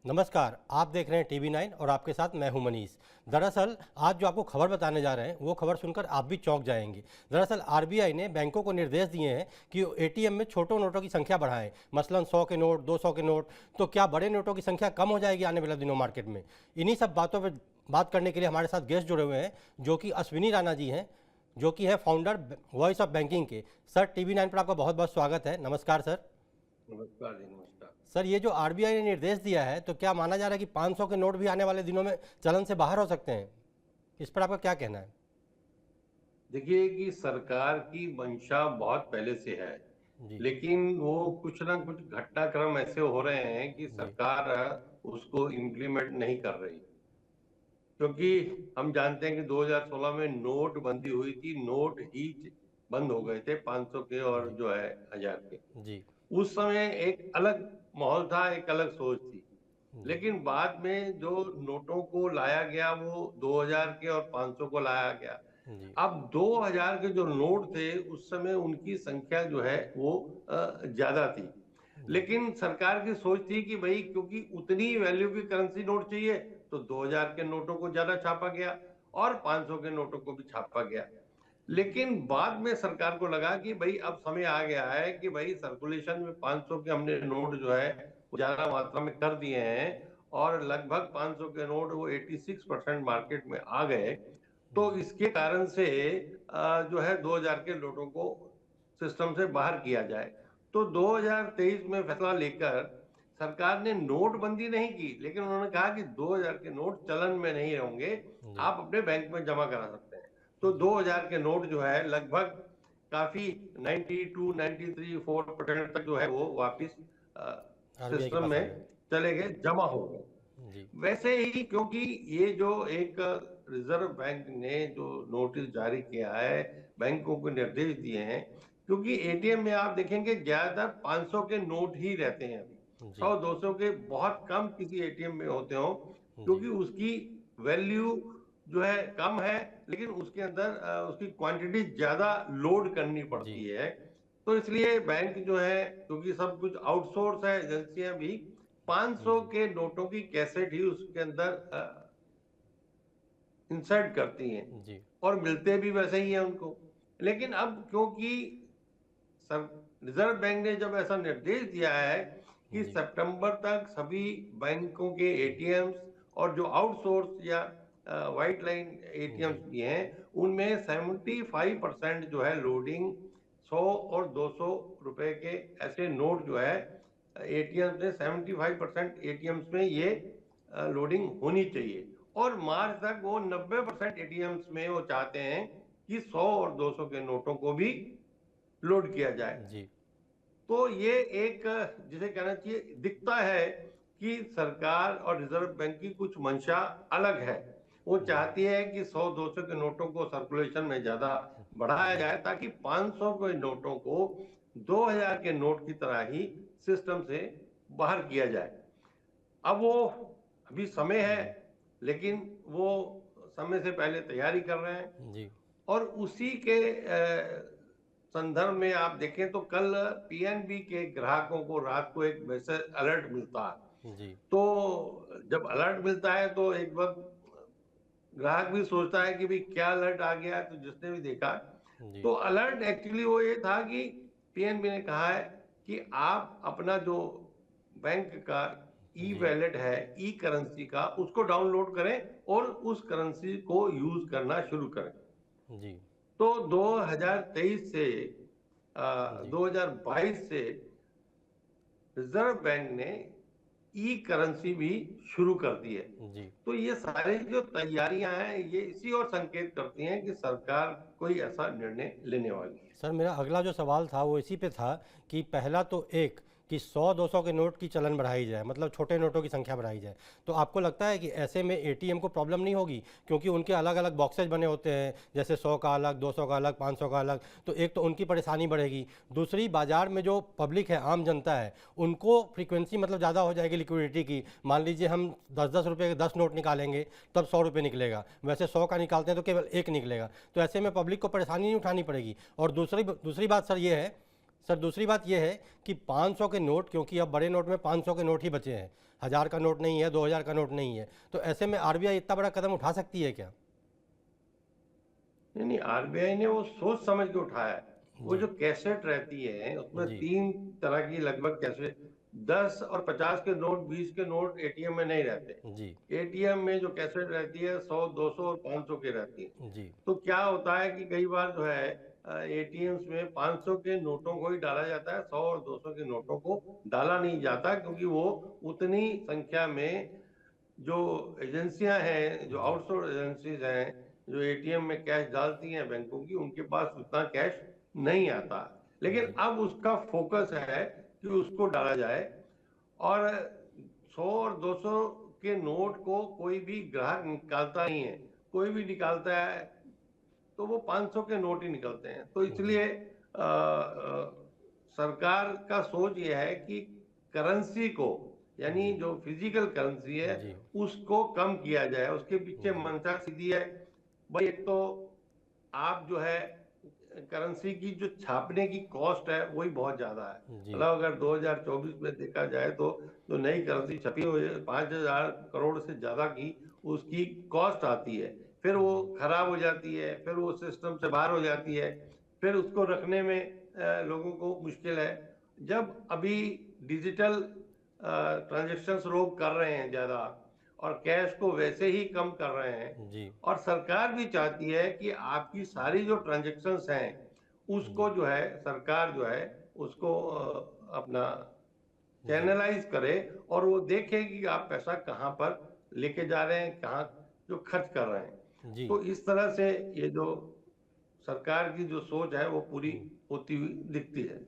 नमस्कार, आप देख रहे हैं TV9 और आपके साथ मैं हूं मनीष। दरअसल आज जो आपको खबर बताने जा रहे हैं वो खबर सुनकर आप भी चौंक जाएंगे। दरअसल आरबीआई ने बैंकों को निर्देश दिए हैं कि एटीएम में छोटे नोटों की संख्या बढ़ाएं, मसलन 100 के नोट, 200 के नोट। तो क्या बड़े नोटों की संख्या कम हो जाएगी आने वाले दिनों मार्केट में? इन्हीं सब बातों पर बात करने के लिए हमारे साथ गेस्ट जुड़े हुए हैं, जो कि अश्विनी राणा जी हैं, जो कि है फाउंडर वॉइस ऑफ बैंकिंग के। सर, TV9 पर आपका बहुत बहुत स्वागत है। नमस्कार सर। नमस्कार जी, नमस्कार। सर, ये जो आरबीआई ने निर्देश दिया है, तो क्या माना जा रहा है कि 500 के नोट भी आने वाले दिनों में चलन से बाहर हो सकते हैं? इस पर आपका क्या कहना है? देखिए कि सरकार की मंशा बहुत पहले से है, जी लेकिन वो कुछ ना कुछ घटनाक्रम ऐसे हो रहे हैं कि जी सरकार उसको इम्प्लीमेंट नहीं कर रही। क्योंकि हम जानते हैं कि 2016 में नोट बंदी हुई थी, नोट ही बंद हो गए थे 500 के और जी जो है 1000 के। जी उस समय एक अलग माहौल था, एक अलग सोच थी। जी लेकिन बाद में जो नोटों को लाया गया वो 2000 के और 500 को लाया गया। जी अब 2000 के जो नोट थे उस समय उनकी संख्या जो है वो ज्यादा थी। जी लेकिन सरकार की सोच थी कि भाई क्योंकि उतनी वैल्यू की करेंसी नोट चाहिए, तो 2000 के नोटों को ज्यादा छापा गया और 500 के नोटों को भी छापा गया। लेकिन बाद में सरकार को लगा कि भाई अब समय आ गया है कि भाई सर्कुलेशन में 500 के हमने नोट जो है वो ज्यादा मात्रा में कर दिए हैं और लगभग 500 के नोट वो 86% मार्केट में आ गए। तो इसके कारण से जो है 2000 के नोटों को सिस्टम से बाहर किया जाए। तो 2023 में फैसला लेकर सरकार ने नोटबंदी नहीं की, लेकिन उन्होंने कहा कि 2000 के नोट चलन में नहीं होंगे, जी आप अपने बैंक में जमा करा सकते हैं। तो जी 2000 के नोट जो है लगभग काफी 92 93 4% तक जो है वो वापिस आरबीआई के सिस्टम पास आ में गए। चले गए, जमा हो गए। जी वैसे ही क्योंकि ये जो एक रिजर्व बैंक ने जो नोटिस जारी किया है, बैंकों को निर्देश दिए हैं, क्योंकि एटीएम में आप देखेंगे ज्यादातर 500 के नोट ही रहते हैं। अभी जी 100 200 के बहुत कम किसी एटीएम में होते हो, जी क्योंकि उसकी वैल्यू जो है कम है, लेकिन उसके अंदर उसकी क्वांटिटी ज्यादा लोड करनी जी पड़ती है। तो इसलिए बैंक जो है, क्योंकि सब कुछ आउटसोर्स है, एजेंसियां भी 500 जी के नोटों की कैसेट ही उसके अंदर इंसर्ट करती हैं जी और मिलते भी वैसे ही हैं उनको। लेकिन अब क्योंकि सर रिजर्व बैंक ने जब ऐसा निर्देश दिया है कि जी सितंबर तक सभी बैंकों के एटीएम्स और जो आउटसोर्स या व्हाइट लाइन एटीएम्स जी भी हैं उनमें 75% जो है लोडिंग 100 और 200 रुपए के ऐसे नोट जो है एटीएम में 75% एटीएम्स में ये लोडिंग होनी चाहिए। और मार्च तक वो 90% एटीएम्स में वो चाहते हैं कि 100 और 200 के नोटों को भी लोड किया जाए। जी तो ये एक जिसे कहना चाहिए दिखता है कि सरकार और रिजर्व बैंक की कुछ मंशा अलग है। वो जी चाहती है कि 100 200 के नोटों को सर्कुलेशन में ज्यादा बढ़ाया जी जाए, ताकि 500 के नोटों को 2000 के नोट की तरह ही सिस्टम से बाहर किया जाए। अब वो अभी समय है, जी लेकिन वो समय से पहले तैयारी कर रहे हैं। जी और उसी के संदर्भ में आप देखें तो कल पीएनबी के ग्राहकों को रात को एक मैसेज अलर्ट मिलता है। जी तो जब अलर्ट मिलता है तो एक वक्त ग्राहक भी सोचता है कि भाई क्या अलर्ट आ गया है, तो जिसने भी देखा जी तो अलर्ट एक्चुअली वो ये था कि पीएनबी ने कहा है कि आप अपना जो बैंक का ई जी वैलेट है, ई करेंसी का, उसको डाउनलोड करें और उस करेंसी को यूज करना शुरू करें। जी तो 2023 से जी 2022 से रिजर्व बैंक ने ई करेंसी भी शुरू कर दी है। जी तो ये सारी जो तैयारियां हैं ये इसी और संकेत करती हैं कि सरकार कोई ऐसा निर्णय लेने वाली है। सर, मेरा अगला जो सवाल था वो इसी पे था कि पहला तो एक कि 100-200 के नोट की चलन बढ़ाई जाए, मतलब छोटे नोटों की संख्या बढ़ाई जाए। तो आपको लगता है कि ऐसे में एटीएम को प्रॉब्लम नहीं होगी, क्योंकि उनके अलग अलग बॉक्सेज बने होते हैं, जैसे 100 का अलग, 200 का अलग, 500 का अलग। तो एक तो उनकी परेशानी बढ़ेगी, दूसरी बाजार में जो पब्लिक है, आम जनता है, उनको फ्रीक्वेंसी मतलब ज़्यादा हो जाएगी लिक्विडिटी की। मान लीजिए हम 10-10 रुपये के 10 नोट निकालेंगे तब 100 रुपये निकलेगा, वैसे 100 का निकालते हैं तो केवल एक निकलेगा। तो ऐसे में पब्लिक को परेशानी नहीं उठानी पड़ेगी। और दूसरी बात सर ये है, सर दूसरी बात यह है कि 500 के नोट, क्योंकि अब बड़े नोट में 500 के नोट ही बचे हैं, 1000 का नोट नहीं है, 2000 का नोट नहीं है, तो ऐसे में आरबीआई इतना बड़ा कदम उठा सकती है क्या? नहीं नहीं, आरबीआई ने वो सोच समझ के उठाया है। वो जी जो कैसेट रहती है उसमें जी 3 तरह की लगभग कैसेट, 10 और 50 के नोट, 20 के नोट एटीएम में नहीं रहते। जी एटीएम में जो कैसेट रहती है 100, 200 और 500 की रहती है। जी तो क्या होता है कि कई बार जो है एटीएम्स में 500 के नोटों को ही डाला जाता है, 100 और 200 के नोटों को डाला नहीं जाता, क्योंकि वो उतनी संख्या में जो एजेंसियां हैं, जो जी आउटसोर्स एजेंसीज हैं, जो एटीएम में कैश डालती हैं बैंकों की, उनके पास उतना कैश नहीं आता। लेकिन जी अब उसका फोकस है कि उसको डाला जाए। और 100 और 200 के नोट को कोई भी ग्राहक निकालता नहीं है। कोई भी निकालता है तो वो 500 के नोट ही निकलते हैं। तो जी इसलिए सरकार का सोच ये है कि करेंसी को, यानी जी जो फिजिकल करेंसी है, जी उसको कम किया जाए। उसके पीछे जी मंशा सीधी है। भाई एक तो आप जो है करेंसी की जो छापने की कॉस्ट है वही बहुत ज्यादा है। जी मतलब अगर 2024 में देखा जाए तो जो नई करेंसी छपी हुई है 5,000 करोड़ से ज्यादा की उसकी कॉस्ट आती है। फिर वो खराब हो जाती है, फिर वो सिस्टम से बाहर हो जाती है, फिर उसको रखने में लोगों को मुश्किल है। जब अभी डिजिटल ट्रांजेक्शन्स लोग कर रहे हैं ज्यादा, और कैश को वैसे ही कम कर रहे हैं, जी और सरकार भी चाहती है कि आपकी सारी जो ट्रांजेक्शन्स हैं उसको जो है सरकार जो है उसको अपना जी चैनलाइज करे, और वो देखे कि आप पैसा कहाँ पर लेके जा रहे हैं, कहाँ जो खर्च कर रहे हैं। जी तो इस तरह से ये जो सरकार की जो सोच है वो पूरी होती हुई दिखती है।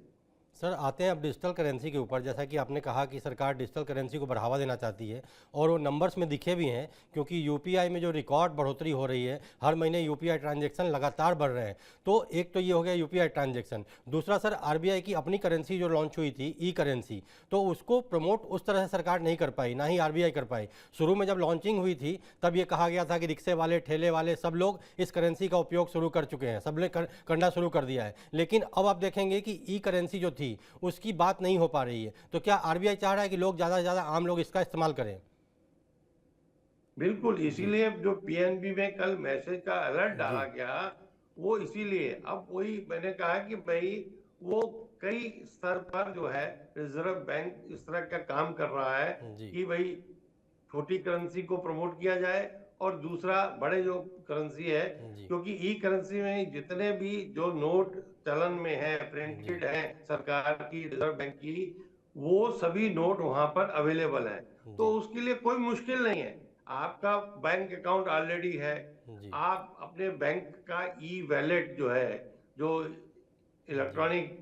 सर आते हैं अब डिजिटल करेंसी के ऊपर। जैसा कि आपने कहा कि सरकार डिजिटल करेंसी को बढ़ावा देना चाहती है, और वो नंबर्स में दिखे भी हैं, क्योंकि यूपीआई में जो रिकॉर्ड बढ़ोतरी हो रही है, हर महीने यूपीआई ट्रांजैक्शन लगातार बढ़ रहे हैं। तो एक तो ये हो गया यूपीआई ट्रांजैक्शन। दूसरा सर, आरबीआई की अपनी करेंसी जो लॉन्च हुई थी, ई करेंसी, तो उसको प्रमोट उस तरह से सरकार नहीं कर पाई, ना ही आरबीआई कर पाई। शुरू में जब लॉन्चिंग हुई थी तब ये कहा गया था कि रिक्शे वाले, ठेले वाले सब लोग इस करेंसी का उपयोग शुरू कर चुके हैं, सब ने करना शुरू कर दिया है। लेकिन अब आप देखेंगे कि ई करेंसी जो थी उसकी बात नहीं हो पा रही है। तो क्या आरबीआई चाह रहा है कि लोग ज़्यादा से ज़्यादा आम लोग इसका इस्तेमाल करें? बिल्कुल, जी इसीलिए जो पीएनबी में कल मैसेज का अलर्ट डाला जी गया, वो इसीलिए। अब वही मैंने कहा कि भाई वो कई स्तर पर जो है रिजर्व बैंक इस तरह का काम कर रहा है जी कि भाई छोटी करेंसी को प्रमोट किया जाए, और दूसरा बड़े जो करेंसी है, जी क्योंकि ई करेंसी में जितने भी जो नोट चलन में है, जी प्रिंटेड है सरकार की, रिजर्व बैंक की, वो सभी नोट वहां पर अवेलेबल है। तो जी उसके लिए कोई मुश्किल नहीं है। आपका बैंक अकाउंट ऑलरेडी है, जी आप अपने बैंक का ई वैलेट जो है, जो जी इलेक्ट्रॉनिक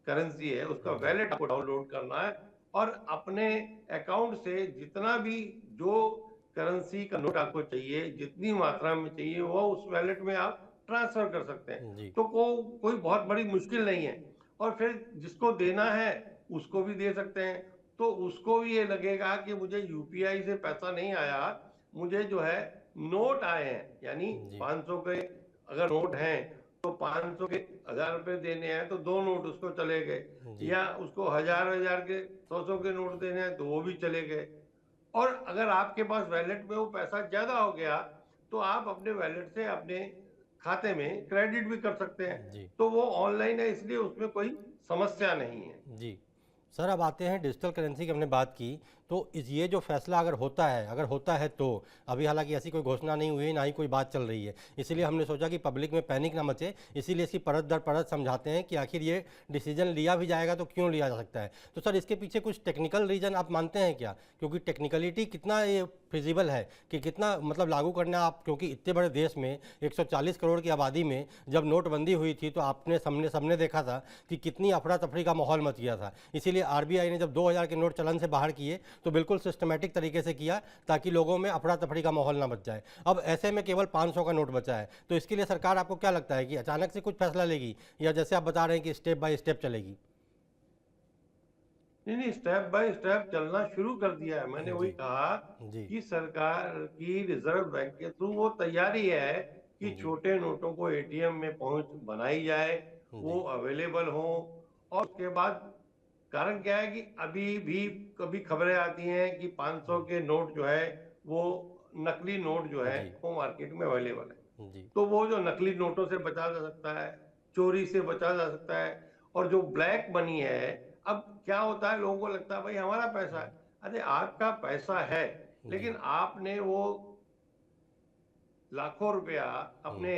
करेंसी है, उसका जी वैलेट आपको डाउनलोड करना है, और अपने अकाउंट से जितना भी जो करेंसी का नोट आपको चाहिए, जितनी मात्रा में चाहिए, वो उस वैलेट में आप ट्रांसफर कर सकते हैं। जी तो कोई बहुत बड़ी मुश्किल नहीं है। और फिर जिसको देना है उसको भी दे सकते हैं। तो उसको भी ये लगेगा कि मुझे यूपीआई से पैसा नहीं आया, मुझे जो है नोट आए हैं, यानी जी 500 के अगर नोट हैं तो 500 के 1,000 रुपए देने हैं तो 2 नोट उसको चले गए, जी या उसको हजार हजार के 100 के नोट देने हैं तो वो भी चले गए। और अगर आपके पास वैलेट में वो पैसा ज्यादा हो गया तो आप अपने वैलेट से अपने खाते में क्रेडिट भी कर सकते हैं। जी तो वो ऑनलाइन है, इसलिए उसमें कोई समस्या नहीं है। जी सर, अब आते हैं डिजिटल करेंसी की। हमने बात की, तो ये जो फैसला अगर होता है तो अभी हालांकि ऐसी कोई घोषणा नहीं हुई है, ना ही कोई बात चल रही है, इसीलिए हमने सोचा कि पब्लिक में पैनिक ना मचे, इसीलिए इसकी परत दर परत समझाते हैं कि आखिर ये डिसीजन लिया भी जाएगा तो क्यों लिया जा सकता है। तो सर इसके पीछे कुछ टेक्निकल रीजन आप मानते हैं क्या? क्योंकि टेक्निकलिटी कितना ये फिजिबल है कि कितना मतलब लागू करना आप, क्योंकि इतने बड़े देश में 140 करोड़ की आबादी में जब नोटबंदी हुई थी तो आपने सबने देखा था कि कितनी अफरा तफरी का माहौल मच गया था। इसीलिए आरबीआई ने जब 2000 के नोट चलन से बाहर किए तो बिल्कुल सिस्टमेटिक तरीके से किया, ताकि लोगों में अफरा तफरी का माहौल ना बच जाए। अब ऐसे में केवल 500 का नोट बचा है, तो इसके लिए सरकार आपको क्या लगता है कि अचानक से कुछ फैसला लेगी, या जैसे आप बता रहे हैं कि स्टेप बाय स्टेप चलेगी? नहीं नहीं, स्टेप बाय स्टेप चलना शुरू कर दिया है। मैंने वही जी कहा जी कि सरकार की रिजर्व बैंक के थ्रू वो तैयारी है कि जी छोटे नोटों को एटीएम में पहुंच बनाई जाए, वो जी अवेलेबल हो। और उसके बाद कारण क्या है कि अभी भी कभी खबरें आती हैं कि 500 के नोट जो है वो नकली नोट जो है जी वो मार्केट में अवेलेबल है। जी तो वो जो नकली नोटों से बचा जा सकता है, चोरी से बचा जा सकता है। और जो ब्लैक मनी है, अब क्या होता है, लोगों को लगता है भाई हमारा पैसा है। अरे आपका पैसा है, जी लेकिन आपने वो लाखों रुपया अपने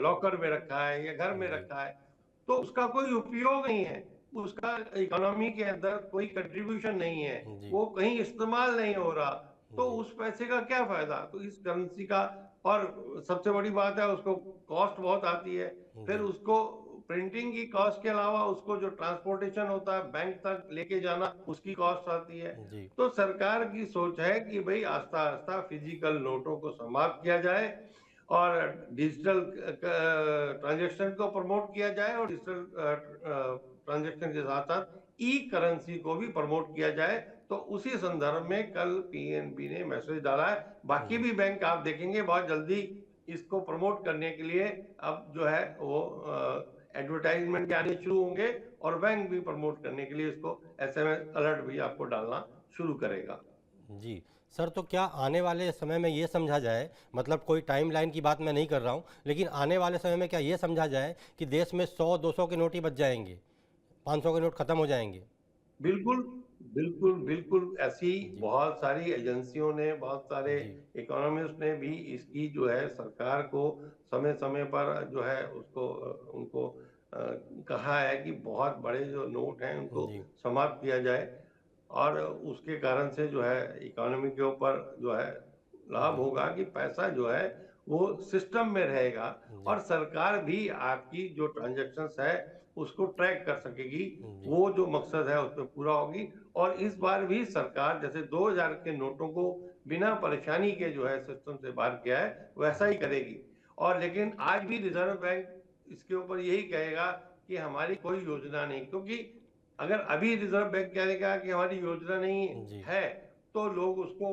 लॉकर में रखा है या घर में जी रखा है, तो उसका कोई उपयोग नहीं है, उसका इकोनॉमी के अंदर कोई कंट्रीब्यूशन नहीं है, जी वो कहीं इस्तेमाल नहीं हो रहा, तो जी उस पैसे का क्या फायदा। तो इस करेंसी का, और सबसे बड़ी बात है उसको कॉस्ट बहुत आती है। फिर जी उसको प्रिंटिंग की कॉस्ट के अलावा उसको जो ट्रांसपोर्टेशन होता है बैंक तक लेके जाना, उसकी कॉस्ट आती है। जी तो सरकार की सोच है कि भाई आस्ता आस्ता फिजिकल नोटों को समाप्त किया जाए और डिजिटल ट्रांजैक्शन को प्रमोट किया जाए, और डिजिटल ट्रांजैक्शन के साथ साथ ई करेंसी को भी प्रमोट किया जाए। तो उसी संदर्भ में कल पीएनबी ने मैसेज डाला है। बाकी जी भी बैंक आप देखेंगे बहुत जल्दी इसको प्रमोट करने के लिए अब जो है वो एडवर्टाइजमेंट भी आने शुरू होंगे, और बैंक भी प्रमोट करने के लिए इसको एसएमएस अलर्ट भी आपको डालना शुरू करेगा। जी सर, तो क्या आने वाले समय में ये समझा जाए, मतलब कोई टाइमलाइन की बात मैं नहीं कर रहा हूँ, लेकिन आने वाले समय में क्या ये समझा जाए कि देश में 100-200 के नोट ही बच जाएंगे, 500 के नोट खत्म हो जाएंगे? बिल्कुल, बिल्कुल, बिल्कुल ऐसी जी बहुत सारी एजेंसियों ने, बहुत सारे जी इकोनॉमिस्ट ने भी इसकी जो है सरकार को समय-समय पर जो है उसको उनको कहा है कि बहुत बड़े जो नोट हैं उनको जी समाप्त किया जाए, और उसके कारण से जो है इकोनॉमी के ऊपर जो है लाभ जी होगा कि पैसा जो है वो सिस्टम में रहेगा, जी और सरकार भी आपकी जो ट्रांजैक्शंस है उसको ट्रैक कर सकेगी। जी वो जो मकसद है उसमें पूरा होगी। और इस बार भी सरकार जैसे 2000 के नोटों को बिना परेशानी के जो है सिस्टम से बाहर किया है, वैसा जी ही करेगी। और लेकिन आज भी रिजर्व बैंक इसके ऊपर यही कहेगा कि हमारी कोई योजना नहीं, क्योंकि अगर अभी रिजर्व बैंक कहेगा कि हमारी योजना नहीं जी है, तो लोग उसको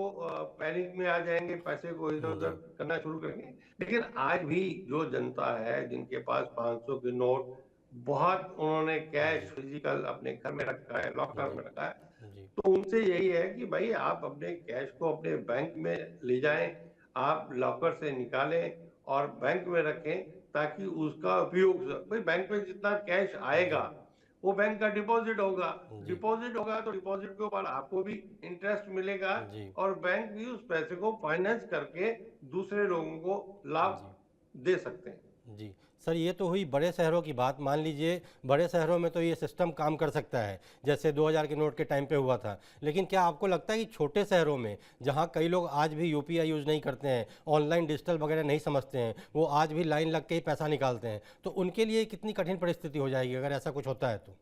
पैनिक में आ जाएंगे, पैसे को इधर उधर जी करना शुरू करेंगे। लेकिन आज भी जो जनता है जिनके पास 500 के नोट, बहुत उन्होंने कैश जी फिजिकल अपने घर में रखा है, लॉकर जी में रखा है, जी तो उनसे यही है कि भाई आप अपने कैश को अपने बैंक में ले जाएं, आप लॉकर से निकालें और बैंक में रखें, ताकि उसका उपयोग, भाई बैंक में जितना कैश आएगा जी वो बैंक का डिपॉजिट होगा। जी डिपॉजिट होगा तो डिपॉजिट के ऊपर आपको भी इंटरेस्ट मिलेगा, जी और बैंक भी उस पैसे को फाइनेंस करके दूसरे लोगों को लाभ जी दे सकते हैं। जी सर, ये तो हुई बड़े शहरों की बात। मान लीजिए बड़े शहरों में तो ये सिस्टम काम कर सकता है, जैसे 2000 के नोट के टाइम पे हुआ था। लेकिन क्या आपको लगता है कि छोटे शहरों में, जहाँ कई लोग आज भी यूपीआई यूज़ नहीं करते हैं, ऑनलाइन डिजिटल वगैरह नहीं समझते हैं, वो आज भी लाइन लग के ही पैसा निकालते हैं, तो उनके लिए कितनी कठिन परिस्थिति हो जाएगी अगर ऐसा कुछ होता है तो?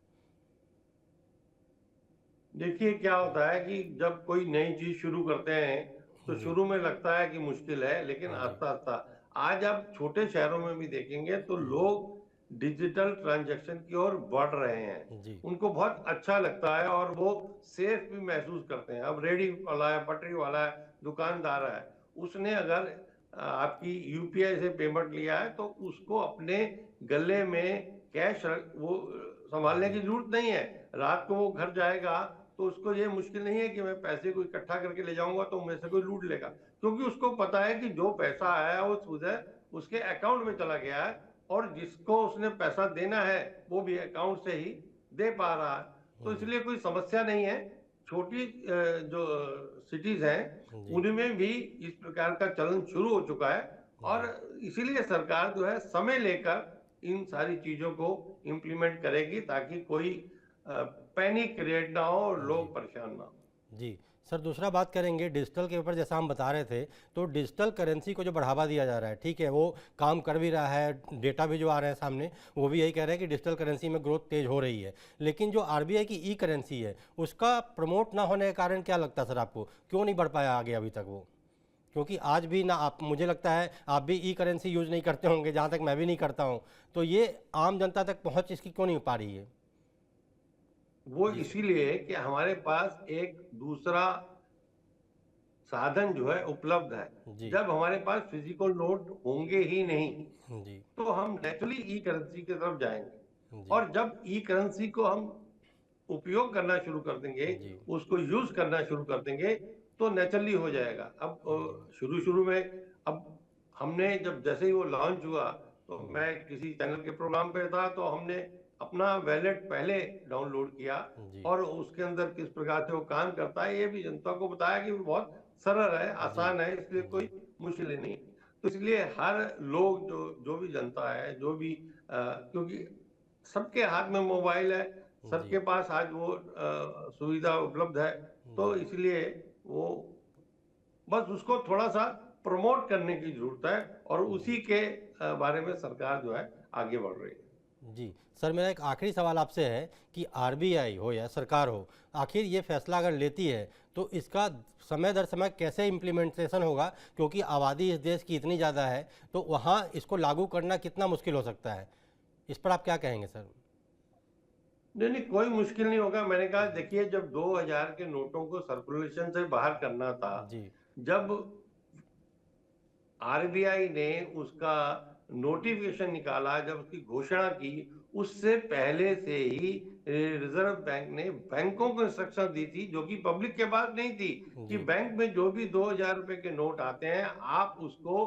देखिए क्या होता है कि जब कोई नई चीज शुरू करते हैं तो जी शुरू में लगता है कि मुश्किल है, लेकिन जी आस्ता आस्ता आज आप छोटे शहरों में भी देखेंगे तो जी लोग डिजिटल ट्रांजैक्शन की ओर बढ़ रहे हैं। जी उनको बहुत अच्छा लगता है और वो सेफ भी महसूस करते हैं। अब रेडी वाला है, पटरी वाला है, दुकानदार है, उसने अगर आपकी यूपीआई से पेमेंट लिया है तो उसको अपने गले में कैश वो संभालने जी की जरूरत नहीं है। रात को वो घर जाएगा तो उसको ये मुश्किल नहीं है कि मैं पैसे को इकट्ठा करके ले जाऊंगा तो मेरे से कोई लूट लेगा, क्योंकि उसको पता है कि जो पैसा आया है वो सीधे उसके अकाउंट में चला गया है, और जिसको उसने पैसा देना है वो भी अकाउंट से ही दे पा रहा है। तो जी इसलिए कोई समस्या नहीं है। छोटी जो सिटीज हैं जी उनमें भी इस प्रकार का चलन शुरू हो चुका है, और जी इसीलिए सरकार जो है समय लेकर इन सारी चीजों को इम्प्लीमेंट करेगी, ताकि कोई पैनिक क्रिएट ना हो और जी लोग परेशान ना हो। जी सर, दूसरा बात करेंगे डिजिटल के ऊपर। जैसा हम बता रहे थे, तो डिजिटल करेंसी को जो बढ़ावा दिया जा रहा है, ठीक है, वो काम कर भी रहा है, डेटा भी जो आ रहे हैं सामने वो भी यही कह रहे हैं कि डिजिटल करेंसी में ग्रोथ तेज हो रही है। लेकिन जो आरबीआई की ई करेंसी है, उसका प्रमोट ना होने के कारण क्या लगता है सर आपको, क्यों नहीं बढ़ पाया आगे अभी तक वो? क्योंकि आज भी ना, आप, मुझे लगता है आप भी ई करेंसी यूज़ नहीं करते होंगे, जहाँ तक मैं भी नहीं करता हूँ, तो ये आम जनता तक पहुँच इसकी क्यों नहीं हो पा रही है? वो जी सर। इसीलिए कि हमारे पास एक दूसरा साधन जो है उपलब्ध है। जी जब हमारे पास फिजिकल नोट होंगे ही नहीं जी तो हम नेचुरली ई करेंसी की तरफ जाएंगे। जी। और जब ई करेंसी को हम उपयोग करना शुरू कर देंगे, जी। उसको यूज करना शुरू कर देंगे, तो नेचुरली हो जाएगा। अब शुरू शुरू में, अब हमने जब जैसे ही वो लॉन्च हुआ, तो मैं किसी चैनल के प्रोग्राम पे था, तो हमने अपना वैलेट पहले डाउनलोड किया जी। और उसके अंदर किस प्रकार से वो काम करता है ये भी जनता को बताया कि वो बहुत सरल है, जी। आसान है, इसलिए जी। कोई मुश्किल नहीं है। तो इसलिए हर लोग, जो जो भी जनता है, जो भी क्योंकि सबके हाथ में मोबाइल है, जी। सबके पास आज वो सुविधा उपलब्ध है, तो जी। इसलिए वो बस उसको थोड़ा सा प्रमोट करने की जरूरत है, और उसी के बारे में सरकार जो है आगे बढ़ रही है। जी सर, मेरा एक आखिरी सवाल आपसे है कि आरबीआई हो या सरकार हो, आखिर ये फैसला अगर लेती है तो इसका समय दर समय कैसे इम्प्लीमेंटेशन होगा, क्योंकि आबादी इस देश की इतनी ज़्यादा है तो वहाँ इसको लागू करना कितना मुश्किल हो सकता है, इस पर आप क्या कहेंगे सर? नहीं नहीं, कोई मुश्किल नहीं होगा। मैंने कहा, देखिए, जब 2000 के नोटों को सर्कुलेशन से बाहर करना था, जी। जब आरबीआई ने उसका नोटिफिकेशन निकाला, जब उसकी घोषणा की, उससे पहले से ही रिजर्व बैंक ने बैंकों को इंस्ट्रक्शन दी थी, जो कि पब्लिक के पास नहीं थी, कि जी। बैंक में जो भी 2000 रुपए के नोट आते हैं, आप उसको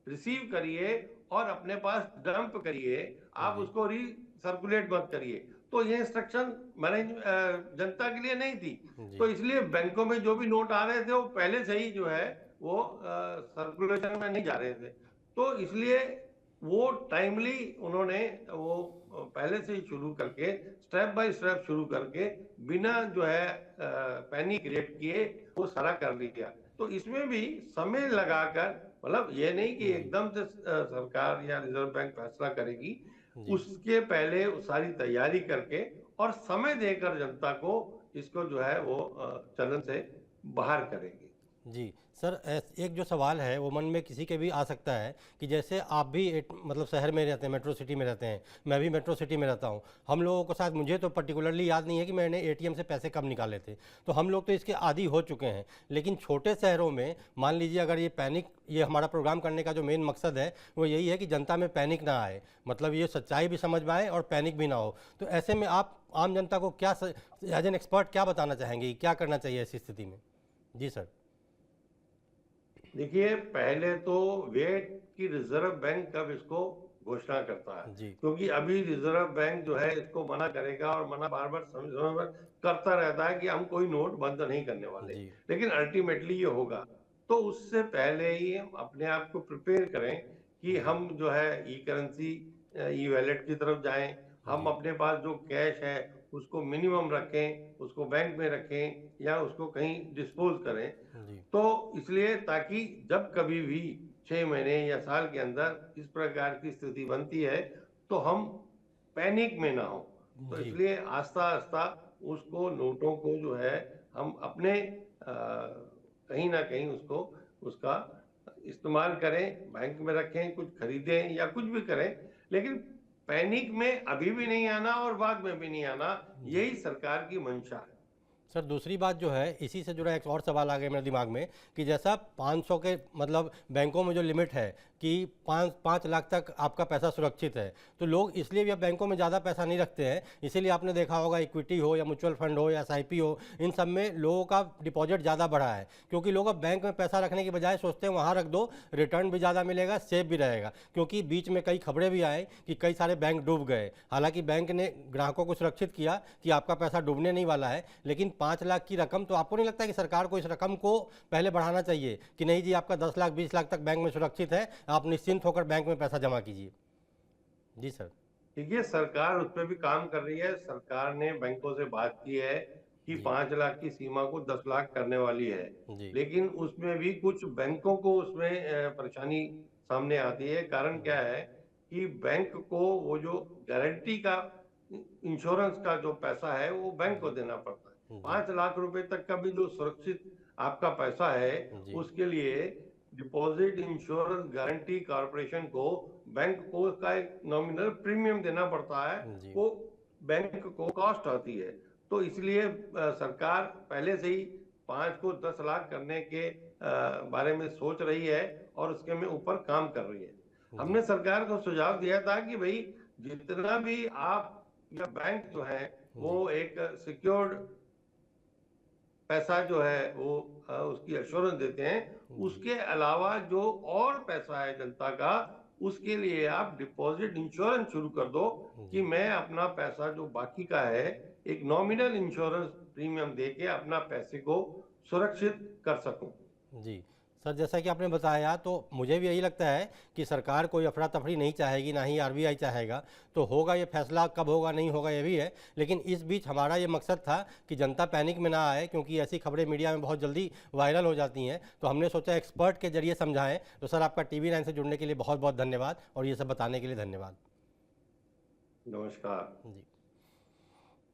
रिसीव करिए और अपने पास डंप करिए, आप जी। उसको री सर्कुलेट मत करिए। तो ये इंस्ट्रक्शन मैंने जनता के लिए नहीं थी। जी। तो इसलिए बैंकों में जो भी नोट आ रहे थे, वो पहले से ही जो है वो सर्कुलेशन में नहीं जा रहे थे। तो इसलिए वो टाइमली उन्होंने वो पहले से ही शुरू करके, स्टेप बाय स्टेप शुरू करके, बिना जो है पैनिक क्रिएट किए वो सारा कर लिया। तो इसमें भी समय लगाकर, मतलब ये नहीं कि जी। एकदम से सरकार या रिजर्व बैंक फैसला करेगी, जी। उसके पहले सारी तैयारी करके और समय देकर जनता को इसको जो है वो चलन से बाहर करेगी। जी सर, एक जो सवाल है वो मन में किसी के भी आ सकता है कि जैसे आप भी एक मतलब शहर में रहते हैं, मेट्रो सिटी में रहते हैं, मैं भी मेट्रो सिटी में रहता हूँ। हम लोगों को शायद, मुझे तो पर्टिकुलरली याद नहीं है कि मैंने एटीएम से पैसे कब निकाले थे, तो हम लोग तो इसके आदी हो चुके हैं। लेकिन छोटे शहरों में मान लीजिए, अगर ये पैनिक, ये हमारा प्रोग्राम करने का जो मेन मकसद है वो यही है कि जनता में पैनिक ना आए, मतलब ये सच्चाई भी समझ में आए और पैनिक भी ना हो। तो ऐसे में आप आम जनता को क्या एज एन एक्सपर्ट क्या बताना चाहेंगे, क्या करना चाहिए ऐसी स्थिति में? जी सर। देखिए, पहले तो वेट कि रिजर्व बैंक कब इसको घोषणा करता है, जी। क्योंकि अभी रिजर्व बैंक जो है इसको मना करेगा, और मना बार बार समय समय पर करता रहता है कि हम कोई नोट बंद नहीं करने वाले, जी। लेकिन अल्टीमेटली ये होगा। तो उससे पहले ही हम अपने आप को प्रिपेयर करें कि जी। हम जो है ई करेंसी, ई वैलेट की तरफ जाएं। हम जी। अपने पास जो कैश है उसको मिनिमम रखें, उसको बैंक में रखें या उसको कहीं डिस्पोज करें। जी। तो इसलिए, ताकि जब कभी भी 6 महीने या साल के अंदर इस प्रकार की स्थिति बनती है, तो हम पैनिक में ना हो। तो जी। इसलिए आस्ता आस्ता उसको, नोटों को जो है, हम अपने कहीं ना कहीं उसको, उसका इस्तेमाल करें, बैंक में रखें, कुछ खरीदें या कुछ भी करें, लेकिन पैनिक में अभी भी नहीं आना और बाद में भी नहीं आना। जी यही सरकार की मंशा है। सर, दूसरी बात जो है, इसी से जुड़ा एक और सवाल आ गया मेरे दिमाग में कि जैसा 500 के मतलब बैंकों में जो लिमिट है कि 5 लाख तक आपका पैसा सुरक्षित है, तो लोग इसलिए भी अब बैंकों में ज़्यादा पैसा नहीं रखते हैं। इसीलिए आपने देखा होगा, इक्विटी हो या म्यूचुअल फंड हो या एसआईपी हो, इन सब में लोगों का डिपॉजिट ज़्यादा बढ़ा है, क्योंकि लोग अब बैंक में पैसा रखने की बजाय सोचते हैं वहाँ रख दो, रिटर्न भी ज़्यादा मिलेगा, सेफ भी रहेगा। क्योंकि बीच में कई खबरें भी आए कि कई सारे बैंक डूब गए, हालांकि बैंक ने ग्राहकों को सुरक्षित किया कि आपका पैसा डूबने नहीं वाला है, लेकिन 5 लाख की रकम, तो आपको नहीं लगता कि सरकार को इस रकम को पहले बढ़ाना चाहिए कि नहीं जी, आपका 10 लाख 20 लाख तक बैंक में सुरक्षित है, आप निश्चिंत होकर बैंक में पैसा जमा कीजिए? जी सर। देखिए, सरकार उस पर भी काम कर रही है। सरकार ने बैंकों से बात की है कि जी। 5 लाख की सीमा को 10 लाख करने वाली है, जी। लेकिन उसमें भी कुछ बैंकों को उसमें परेशानी सामने आती है। कारण क्या जी। है कि बैंक को वो जो गारंटी का, इंश्योरेंस का जो पैसा है, वो बैंक को जी। देना पड़ता है। जी। 5 लाख रुपए तक का भी जो सुरक्षित आपका पैसा है, जी। उसके लिए डिपॉजिट इंश्योरेंस गारंटी कॉर्पोरेशन को, बैंक को उसका एक नॉमिनल प्रीमियम देना पड़ता है। जी। वो बैंक को कॉस्ट आती है। तो इसलिए सरकार पहले से ही 5 को 10 लाख करने के बारे में सोच रही है और उसके में ऊपर काम कर रही है। जी। हमने सरकार को सुझाव दिया था कि भाई जितना भी आप या बैंक जो है वो एक सिक्योर्ड पैसा जो है वो उसकी एश्योरेंस देते हैं, उसके अलावा जो और पैसा है जनता का, उसके लिए आप डिपॉजिट इंश्योरेंस शुरू कर दो कि मैं अपना पैसा जो बाकी का है एक नॉमिनल इंश्योरेंस प्रीमियम देके अपना पैसे को सुरक्षित कर सकूं। जी सर, जैसा कि आपने बताया तो मुझे भी यही लगता है कि सरकार कोई अफरा तफरी नहीं चाहेगी, ना ही आरबीआई चाहेगा। तो होगा ये फैसला, कब होगा नहीं होगा ये भी है, लेकिन इस बीच हमारा ये मकसद था कि जनता पैनिक में ना आए, क्योंकि ऐसी खबरें मीडिया में बहुत जल्दी वायरल हो जाती हैं। तो हमने सोचा एक्सपर्ट के जरिए समझाएं। तो सर, आपका TV9 से जुड़ने के लिए बहुत बहुत धन्यवाद और ये सब बताने के लिए धन्यवाद। नमस्कार।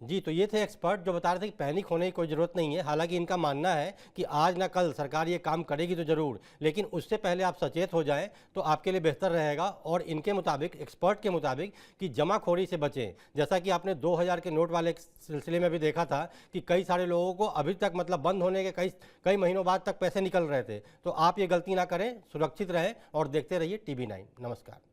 जी, तो ये थे एक्सपर्ट जो बता रहे थे कि पैनिक होने की कोई ज़रूरत नहीं है। हालांकि इनका मानना है कि आज ना कल सरकार ये काम करेगी तो ज़रूर, लेकिन उससे पहले आप सचेत हो जाएं तो आपके लिए बेहतर रहेगा। और इनके मुताबिक, एक्सपर्ट के मुताबिक, कि जमाखोरी से बचें। जैसा कि आपने 2000 के नोट वाले सिलसिले में भी देखा था कि कई सारे लोगों को अभी तक, मतलब बंद होने के कई महीनों बाद तक पैसे निकल रहे थे। तो आप ये गलती ना करें, सुरक्षित रहें और देखते रहिए TV9। नमस्कार।